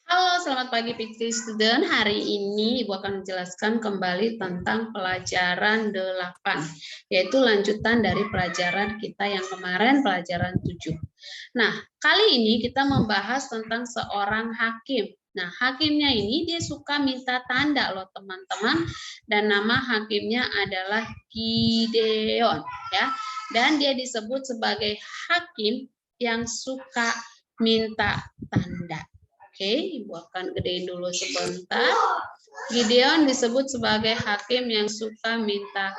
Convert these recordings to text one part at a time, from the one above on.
Halo, selamat pagi Fikri Student. Hari ini Ibu akan menjelaskan kembali tentang pelajaran 8, yaitu lanjutan dari pelajaran kita yang kemarin, pelajaran 7. Nah, kali ini kita membahas tentang seorang hakim. Nah, hakimnya ini dia suka minta tanda loh teman-teman, dan nama hakimnya adalah Gideon ya. Dan dia disebut sebagai hakim yang suka minta tanda. Oke, Ibu akan gedein dulu sebentar. Gideon disebut sebagai hakim yang suka minta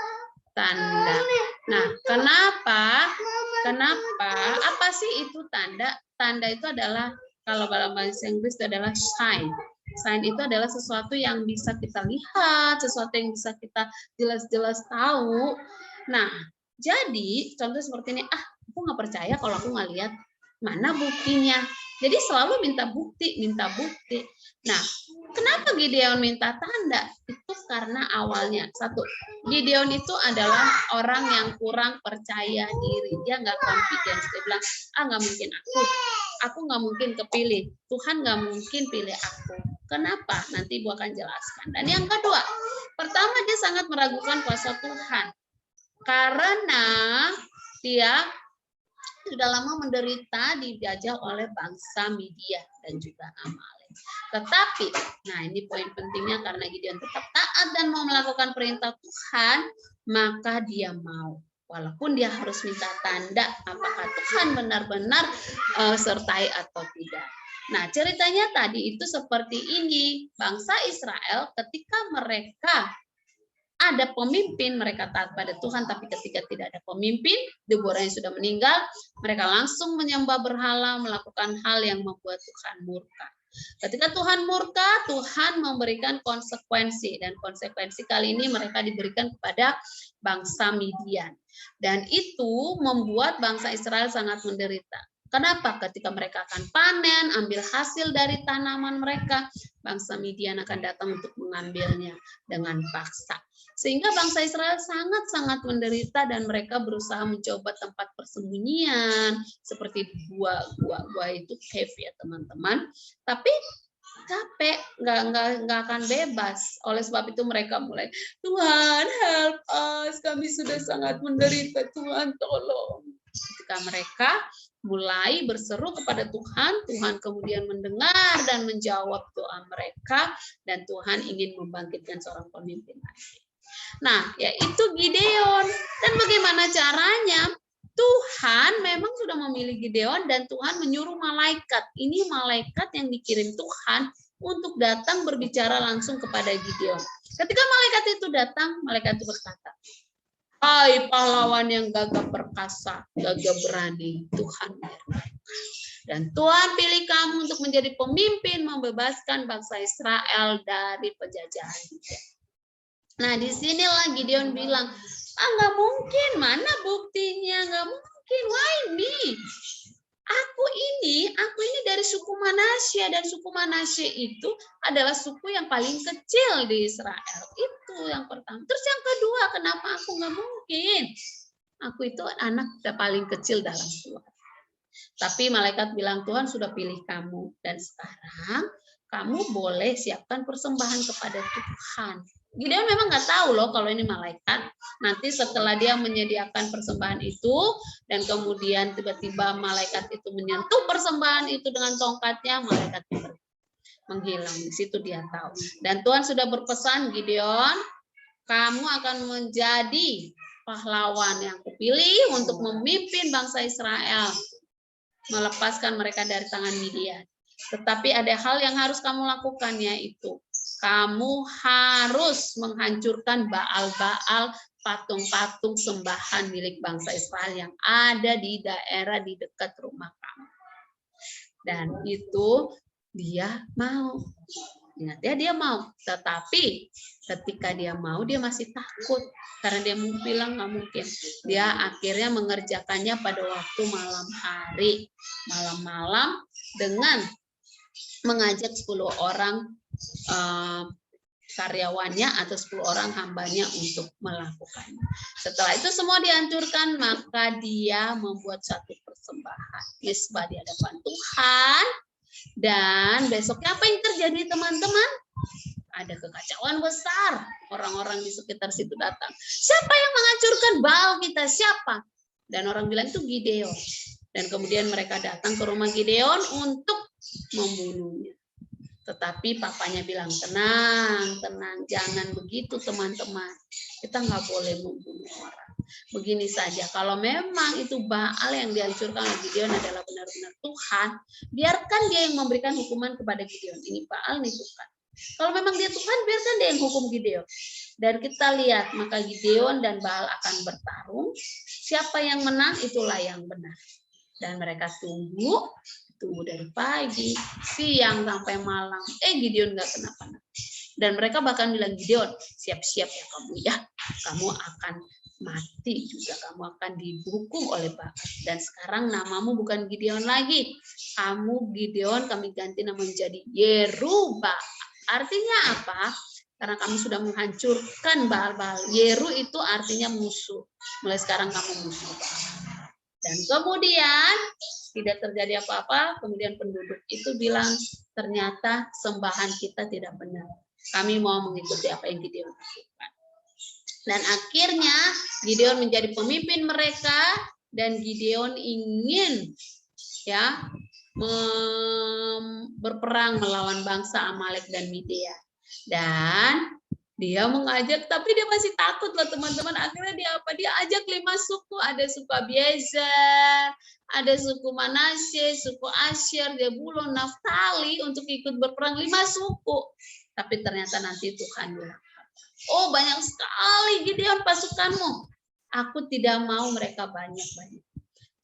tanda. Nah, kenapa? Apa sih itu tanda? Tanda itu adalah, kalau dalam bahasa Inggris itu adalah sign. Sign itu adalah sesuatu yang bisa kita lihat, sesuatu yang bisa kita jelas-jelas tahu. Nah, jadi contoh seperti ini, aku nggak percaya kalau aku nggak lihat, mana buktinya? Jadi selalu minta bukti. Nah, kenapa Gideon minta tanda? Itu karena awalnya, satu, Gideon itu adalah orang yang kurang percaya diri. Dia nggak confidence. Dia bilang, nggak mungkin aku nggak mungkin kepilih. Tuhan nggak mungkin pilih aku. Kenapa? Nanti Ibu akan jelaskan. Dan yang kedua, pertama dia sangat meragukan kuasa Tuhan. Karena dia sudah lama menderita dijajah oleh bangsa Media dan juga Amalek. Tetapi, nah ini poin pentingnya, karena Gideon tetap taat dan mau melakukan perintah Tuhan, maka dia mau. Walaupun dia harus minta tanda apakah Tuhan benar-benar sertai atau tidak. Nah, ceritanya tadi itu seperti ini. Bangsa Israel ketika mereka ada pemimpin, mereka taat pada Tuhan, tapi ketika tidak ada pemimpin, Deborah yang sudah meninggal, mereka langsung menyembah berhala, melakukan hal yang membuat Tuhan murka. Ketika Tuhan murka, Tuhan memberikan konsekuensi, dan konsekuensi kali ini mereka diberikan kepada bangsa Midian. Dan itu membuat bangsa Israel sangat menderita. Kenapa? Ketika mereka akan panen, ambil hasil dari tanaman mereka, bangsa Midian akan datang untuk mengambilnya dengan paksa. Sehingga bangsa Israel sangat-sangat menderita dan mereka berusaha mencoba tempat persembunyian seperti gua itu cave ya teman-teman. Tapi capek, nggak akan bebas. Oleh sebab itu mereka mulai, Tuhan help us, kami sudah sangat menderita, Tuhan tolong. Ketika mereka mulai berseru kepada Tuhan, Tuhan kemudian mendengar dan menjawab doa mereka, dan Tuhan ingin membangkitkan seorang pemimpin lagi. Nah, yaitu Gideon. Dan bagaimana caranya? Tuhan memang sudah memilih Gideon dan Tuhan menyuruh malaikat. Ini malaikat yang dikirim Tuhan untuk datang berbicara langsung kepada Gideon. Ketika malaikat itu datang, malaikat itu berkata, hai pahlawan yang gagah perkasa, gagah berani, Tuhan dan Tuhan pilih kamu untuk menjadi pemimpin membebaskan bangsa Israel dari penjajahan. Nah, disinilah Gideon bilang, nggak mungkin, mana buktinya, nggak mungkin, why me? Aku ini dari suku Manasye, dan suku Manasye itu adalah suku yang paling kecil di Israel. Itu yang pertama. Terus yang kedua, kenapa aku nggak mungkin? Aku itu anak paling kecil dalam keluarga. Tapi malaikat bilang, Tuhan sudah pilih kamu, dan sekarang kamu boleh siapkan persembahan kepada Tuhan. Gideon memang nggak tahu loh kalau ini malaikat. Nanti setelah dia menyediakan persembahan itu, dan kemudian tiba-tiba malaikat itu menyentuh persembahan itu dengan tongkatnya, malaikat itu menghilang. Di situ dia tahu. Dan Tuhan sudah berpesan, Gideon, kamu akan menjadi pahlawan yang kupilih untuk memimpin bangsa Israel, melepaskan mereka dari tangan Midian. Tetapi ada hal yang harus kamu lakukan, yaitu kamu harus menghancurkan Baal-Baal, patung-patung sembahan milik bangsa Israel yang ada di daerah di dekat rumah kamu. Dan itu dia mau. Ingat ya, dia mau. Tetapi ketika dia mau, dia masih takut. Karena dia bilang nggak mungkin. Dia akhirnya mengerjakannya pada waktu malam hari. Malam-malam dengan mengajak 10 orang karyawannya atau 10 orang hambanya untuk melakukannya. Setelah itu semua dihancurkan, maka dia membuat satu persembahan. Misbah di hadapan Tuhan. Dan besoknya apa yang terjadi teman-teman? Ada kekacauan besar. Orang-orang di sekitar situ datang. Siapa yang menghancurkan Baal kita? Siapa? Dan orang bilang itu Gideon. Dan kemudian mereka datang ke rumah Gideon untuk membunuhnya. Tetapi papanya bilang, tenang, tenang, jangan begitu teman-teman. Kita nggak boleh membunuh orang. Begini saja, kalau memang itu Baal yang dihancurkan oleh Gideon adalah benar-benar Tuhan, biarkan dia yang memberikan hukuman kepada Gideon. Ini Baal, nih Tuhan. Kalau memang dia Tuhan, biarkan dia yang hukum Gideon. Dan kita lihat, maka Gideon dan Baal akan bertarung. Siapa yang menang, itulah yang benar. Dan mereka tunggu dari pagi, siang sampai malam. Gideon nggak kenapa-napa. Dan mereka bahkan bilang, Gideon, siap-siap ya kamu ya. Kamu akan mati juga, kamu akan dihukum oleh Baal. Dan sekarang namamu bukan Gideon lagi. Kamu Gideon, kami ganti nama menjadi Yerubbaal. Artinya apa? Karena kami sudah menghancurkan Baal-Baal. Yeru itu artinya musuh. Mulai sekarang kamu musuh Baal. Dan kemudian tidak terjadi apa-apa, kemudian penduduk itu bilang, ternyata sembahan kita tidak benar. Kami mau mengikuti apa yang Gideon lakukan. Dan akhirnya Gideon menjadi pemimpin mereka, dan Gideon ingin berperang melawan bangsa Amalek dan Midian. Dan dia mengajak, tapi dia masih takut loh teman-teman. Akhirnya dia ajak 5 suku. Ada suku Abiezer, ada suku Manasye, suku Asher, Zebulon, Naftali untuk ikut berperang 5 suku. Tapi ternyata nanti Tuhan bilang, oh banyak sekali Gideon pasukanmu. Aku tidak mau mereka banyak-banyak.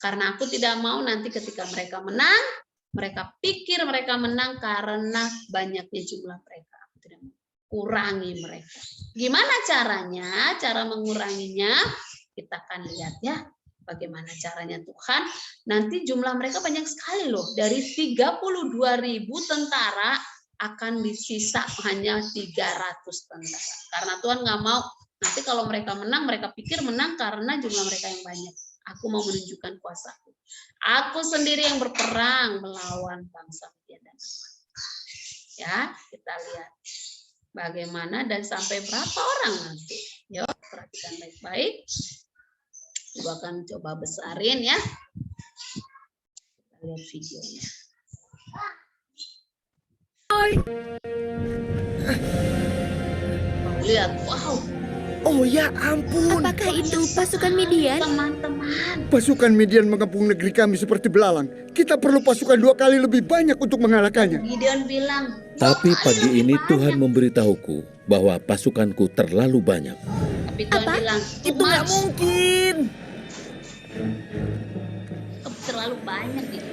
Karena aku tidak mau nanti ketika mereka menang, mereka pikir mereka menang karena banyaknya jumlah mereka. Aku tidak mau. Kurangi mereka. Gimana caranya? Cara menguranginya kita akan lihat ya. Bagaimana caranya Tuhan. Nanti jumlah mereka banyak sekali loh. Dari 32.000 tentara akan disisa hanya 300 tentara. Karena Tuhan nggak mau. Nanti kalau mereka menang, mereka pikir menang karena jumlah mereka yang banyak. Aku mau menunjukkan kuasaku. Aku sendiri yang berperang melawan bangsa Midian dan Amalek. Ya, kita lihat. Bagaimana dan sampai berapa orang nanti. Yuk, perhatikan baik-baik. Gue akan coba besarin ya. Kita lihat videonya. Lihat, wow. Oh ya ampun. Apakah itu pasukan Midian? Teman-teman. Pasukan Midian mengepung negeri kami seperti belalang. Kita perlu pasukan 2 kali lebih banyak untuk mengalahkannya. Gideon bilang, tapi pagi ini Tuhan memberitahuku bahwa pasukanku terlalu banyak. Tapi Tuhan bilang, Itu nggak mungkin. Terlalu banyak gitu.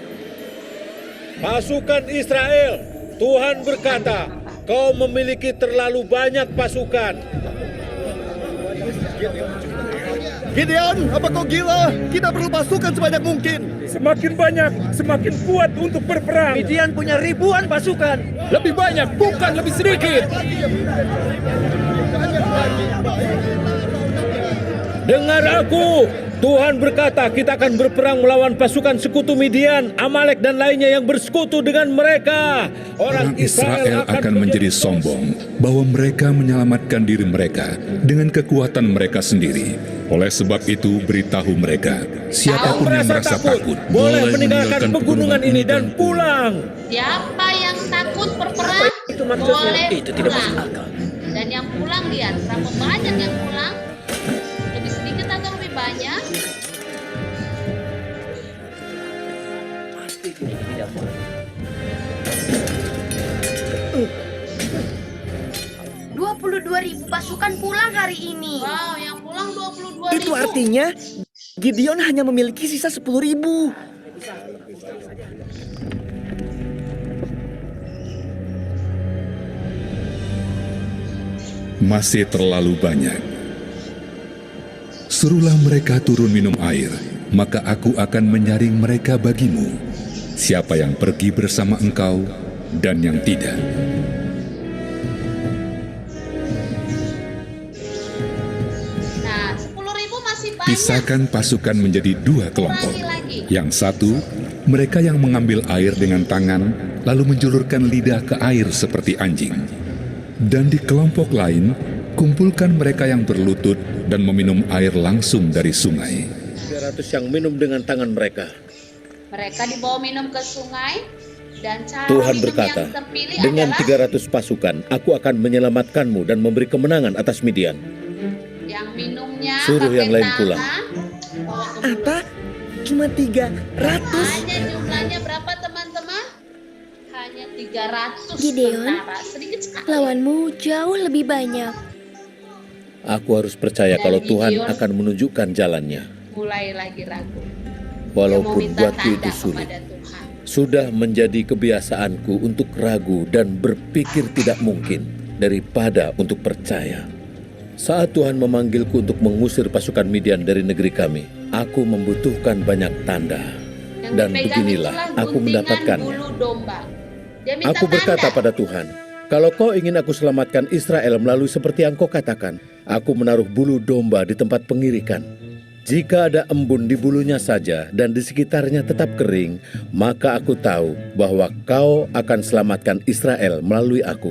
Pasukan Israel, Tuhan berkata, kau memiliki terlalu banyak pasukan. Gideon, apa kau gila? Kita perlu pasukan sebanyak mungkin. Semakin banyak, semakin kuat untuk berperang. Midian punya ribuan pasukan. Lebih banyak, bukan lebih sedikit. Dengar aku, Tuhan berkata kita akan berperang melawan pasukan sekutu Midian, Amalek dan lainnya yang bersekutu dengan mereka. Orang Israel akan menjadi sombong bahwa mereka menyelamatkan diri mereka dengan kekuatan mereka sendiri. Oleh sebab itu beritahu mereka, siapapun yang merasa takut boleh meninggalkan pegunungan ini dan pulang. Siapa yang takut berperang boleh pulang. Dan yang pulang lihat berapa banyak yang pulang. Lebih sedikit atau lebih banyak? Pasti tidak boleh. 22.000 pasukan pulang hari ini. Wow, yang pulang 22.000. Itu artinya Gideon hanya memiliki sisa 10.000. masih terlalu banyak. Suruhlah mereka turun minum air, maka aku akan menyaring mereka bagimu. Siapa yang pergi bersama engkau dan yang tidak. Nah, 10.000 masih banyak. Pisahkan pasukan menjadi 2 kelompok. Kurangi lagi. Yang satu, mereka yang mengambil air dengan tangan, lalu menjulurkan lidah ke air seperti anjing. Dan di kelompok lain, kumpulkan mereka yang berlutut dan meminum air langsung dari sungai. 300 yang minum dengan tangan mereka. Mereka dibawa minum ke sungai dan cara Tuhan minum berkata, yang terpilih dengan adalah 300 pasukan, aku akan menyelamatkanmu dan memberi kemenangan atas Midian. yang minumnya Suruh pakai yang lain tangan, pulang. bawa ke mulut. Apa? Cuma 300? Hanya jumlahnya berapa teman-teman? Hanya 300 Gideon, tentara, sedikit sekali. Lawanmu jauh lebih banyak. Aku harus percaya Dan kalau Tuhan Gideon akan menunjukkan jalannya. Mulai lagi ragu. Walaupun Dia mau minta buatku itu tanda sulit. kepada Tuhan. Sudah menjadi kebiasaanku untuk ragu dan berpikir tidak mungkin daripada untuk percaya. Saat Tuhan memanggilku untuk mengusir pasukan Midian dari negeri kami, aku membutuhkan banyak tanda. Yang Dan dipegang beginilah itulah aku guntingan mendapatkannya. bulu domba. Dia minta Aku berkata tanda. pada Tuhan, kalau kau ingin aku selamatkan Israel melalui seperti yang kau katakan, aku menaruh bulu domba di tempat pengirikan. Jika ada embun di bulunya saja dan di sekitarnya tetap kering, maka aku tahu bahwa kau akan selamatkan Israel melalui aku.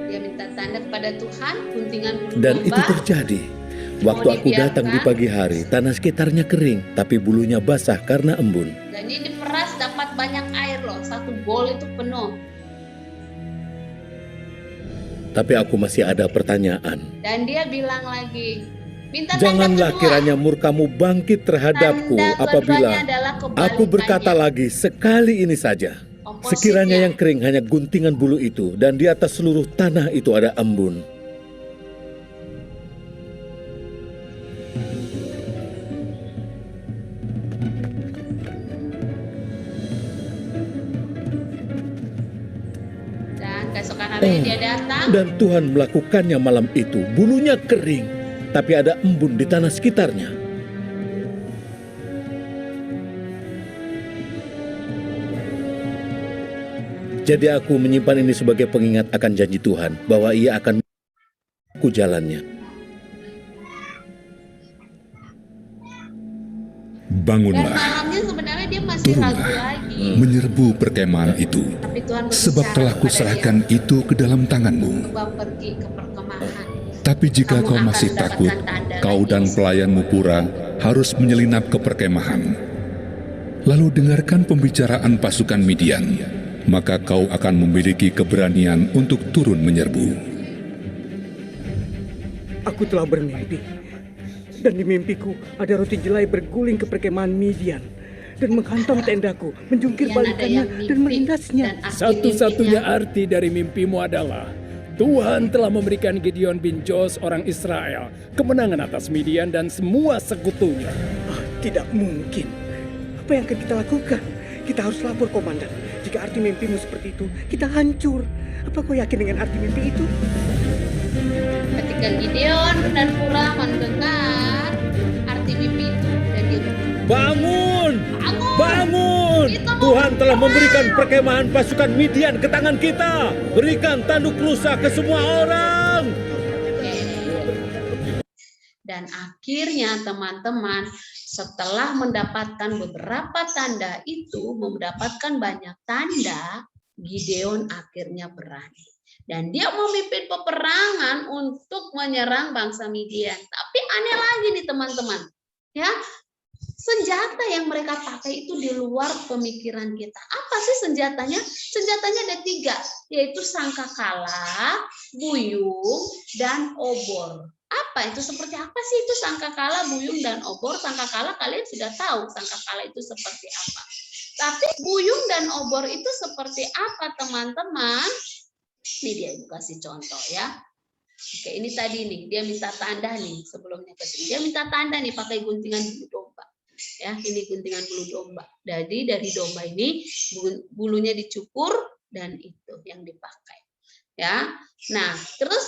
Dia minta tanda kepada Tuhan, guntingan bulu Dan domba. itu terjadi. Waktu aku datang di pagi hari, tanah sekitarnya kering, tapi bulunya basah karena embun. Dan ini diperas dapat banyak air loh, satu bowl itu penuh. Tapi aku masih ada pertanyaan. Dan dia bilang lagi, minta Janganlah tanda kedua. kiranya murkamu bangkit terhadapku Tanda apabila keduanya adalah aku berkata kebalikannya. lagi sekali ini saja. Sekiranya yang kering hanya guntingan bulu itu dan di atas seluruh tanah itu ada embun. Dan keesokan hari dia datang. Dan Tuhan melakukannya malam itu. Bulunya kering, tapi ada embun di tanah sekitarnya. Jadi aku menyimpan ini sebagai pengingat akan janji Tuhan bahwa Ia akan ku jalannya. Dan Bangunlah, malamnya sebenarnya dia masih ragu turunlah, lagi. menyerbu perkemahan itu, Tapi Tuhan sebab berbicara telah kepada kuserahkan dia, itu ke dalam tanganmu. coba pergi ke perkemahan. Tapi jika Kamu kau akan masih mendapatkan takut, tanda kau lagi. dan pelayanmu pura harus menyelinap ke perkemahan. Lalu dengarkan pembicaraan pasukan Midian, maka kau akan memiliki keberanian untuk turun menyerbu. Aku telah bermimpi. Dan di mimpiku ada roti jelai berguling ke perkemahan Midian dan menghantam tendaku, menjungkir Kemudian ada balikannya yang dan mimpi, merindasnya. dan arti Satu-satunya mimpinya, arti dari mimpimu adalah Tuhan telah memberikan Gideon bin Joash orang Israel kemenangan atas Midian dan semua sekutunya. Ah, tidak mungkin. Apa yang akan kita lakukan? Kita harus lapor komandan. Jika arti mimpimu seperti itu, kita hancur. Apa kau yakin dengan arti mimpi itu? ketika Gideon dan Pura mendengar arti mimpi itu, dan dia berkata, Bangun! bangun! Bangun! Kita mau Tuhan telah berperang!" memberikan perkemahan pasukan Midian ke tangan kita. Berikan tanduk rusa ke semua orang. Dan akhirnya teman-teman, setelah mendapatkan beberapa tanda itu, mendapatkan banyak tanda, Gideon akhirnya berani. Dan dia memimpin peperangan untuk menyerang bangsa Midian. Tapi aneh lagi nih teman-teman, ya, senjata yang mereka pakai itu di luar pemikiran kita. Apa sih senjatanya? Senjatanya ada 3, yaitu sangkakala, buyung, dan obor. Apa itu? Seperti apa sih itu sangkakala, buyung, dan obor? Sangkakala kalian sudah tahu sangkakala itu seperti apa. Tapi buyung dan obor itu seperti apa teman-teman? Ini dia ibu kasih contoh ya. Oke, ini tadi nih dia minta tanda nih sebelumnya ke sini. Dia minta tanda nih pakai guntingan bulu domba. Ya, ini guntingan bulu domba. Jadi dari domba ini bulunya dicukur dan itu yang dipakai. Ya. Nah, terus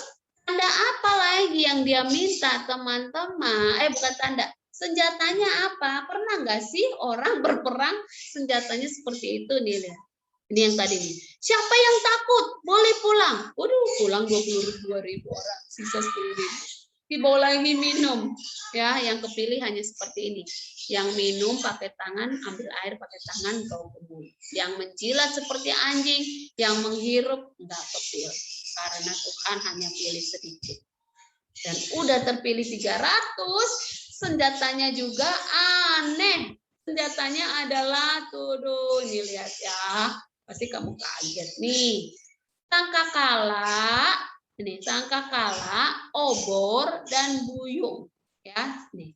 tanda apa lagi yang dia minta teman-teman? Bukan tanda. Senjatanya apa? Pernah nggak sih orang berperang senjatanya seperti itu nih lihat. Ini yang tadi nih. Siapa yang takut? Boleh pulang. Waduh, pulang 22.000 orang, sisa 10.000. dibolehi minum. Ya, yang kepilih hanya seperti ini. Yang minum pakai tangan, ambil air pakai tangan, bawa ke mulut. Yang menjilat seperti anjing, yang menghirup enggak kepilih. Karena Tuhan hanya pilih sedikit. Dan udah terpilih 300, senjatanya juga aneh. Senjatanya adalah ini lihat ya. Pasti kamu kaget nih. Sangkakala, ini sangkakala, obor dan buyung. Ya, nih.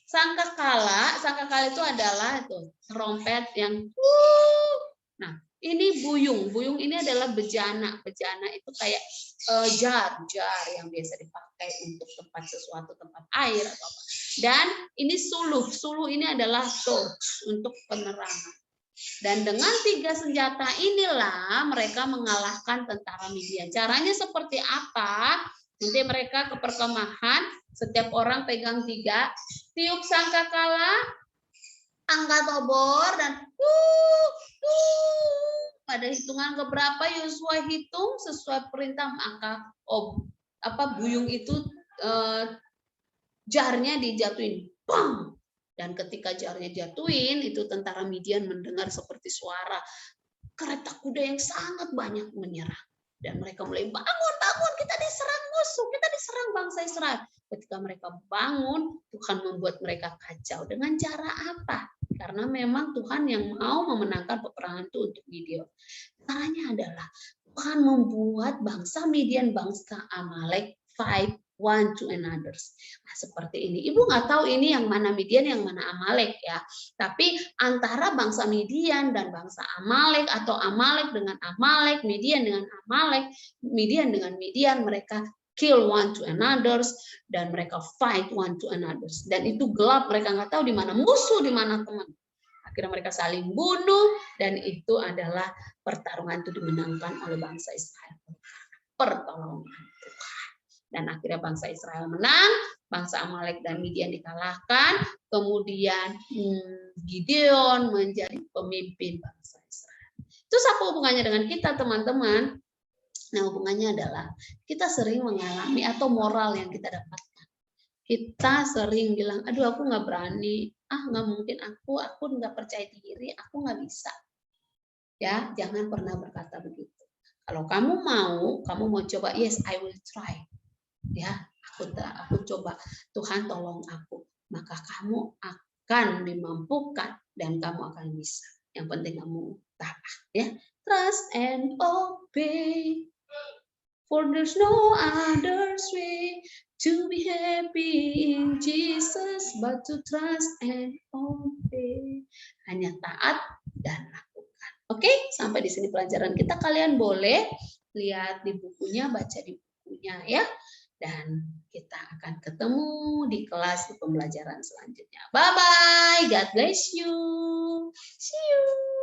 Sangkakala itu adalah trompet yang nah, ini buyung. Buyung ini adalah bejana. Bejana itu kayak jar yang biasa dipakai untuk tempat air atau apa. Dan ini suluh. Suluh ini adalah torch untuk penerangan. Dan dengan 3 senjata inilah mereka mengalahkan tentara Midian. Caranya seperti apa? Nanti mereka ke perkemahan, setiap orang pegang 3, tiup sangkakala, angkat obor, dan pada hitungan keberapa Yosua hitung sesuai perintah, maka buyung itu jarnya dijatuhin, bang. Dan ketika jarnya jatuhin, itu tentara Midian mendengar seperti suara kereta kuda yang sangat banyak menyerang. Dan mereka mulai bangun, kita diserang musuh, kita diserang bangsa Israel. Ketika mereka bangun, Tuhan membuat mereka kacau. Dengan cara apa? Karena memang Tuhan yang mau memenangkan peperangan itu untuk Gideon. Caranya adalah Tuhan membuat bangsa Midian, bangsa Amalek fight one to another. Nah, seperti ini. Ibu nggak tahu ini yang mana Midian, yang mana Amalek ya. Tapi antara bangsa Midian dan bangsa Amalek, atau Amalek dengan Amalek, Midian dengan Amalek, Midian dengan Midian, mereka kill one to another dan mereka fight one to another. Dan itu gelap, mereka nggak tahu di mana musuh, di mana teman. Akhirnya mereka saling bunuh dan itu adalah pertarungan itu dimenangkan oleh bangsa Israel. Pertolongan Tuhan. Dan akhirnya bangsa Israel menang, bangsa Amalek dan Midian dikalahkan, kemudian Gideon menjadi pemimpin bangsa Israel. Terus apa hubungannya dengan kita, teman-teman? Nah, hubungannya adalah kita sering mengalami atau moral yang kita dapatkan. Kita sering bilang, aduh aku nggak berani, nggak mungkin aku nggak percaya diri, aku nggak bisa. Ya, jangan pernah berkata begitu. Kalau kamu mau coba, yes, I will try. Ya, aku coba, Tuhan tolong aku, maka kamu akan dimampukan dan kamu akan bisa. Yang penting kamu tabah, ya. Trust and obey, for there's no other way to be happy in Jesus but to trust and obey. Hanya taat dan lakukan. Oke, sampai di sini pelajaran kita. Kalian boleh lihat di bukunya, baca di bukunya ya. Dan kita akan ketemu di kelas di pembelajaran selanjutnya. Bye-bye. God bless you. See you.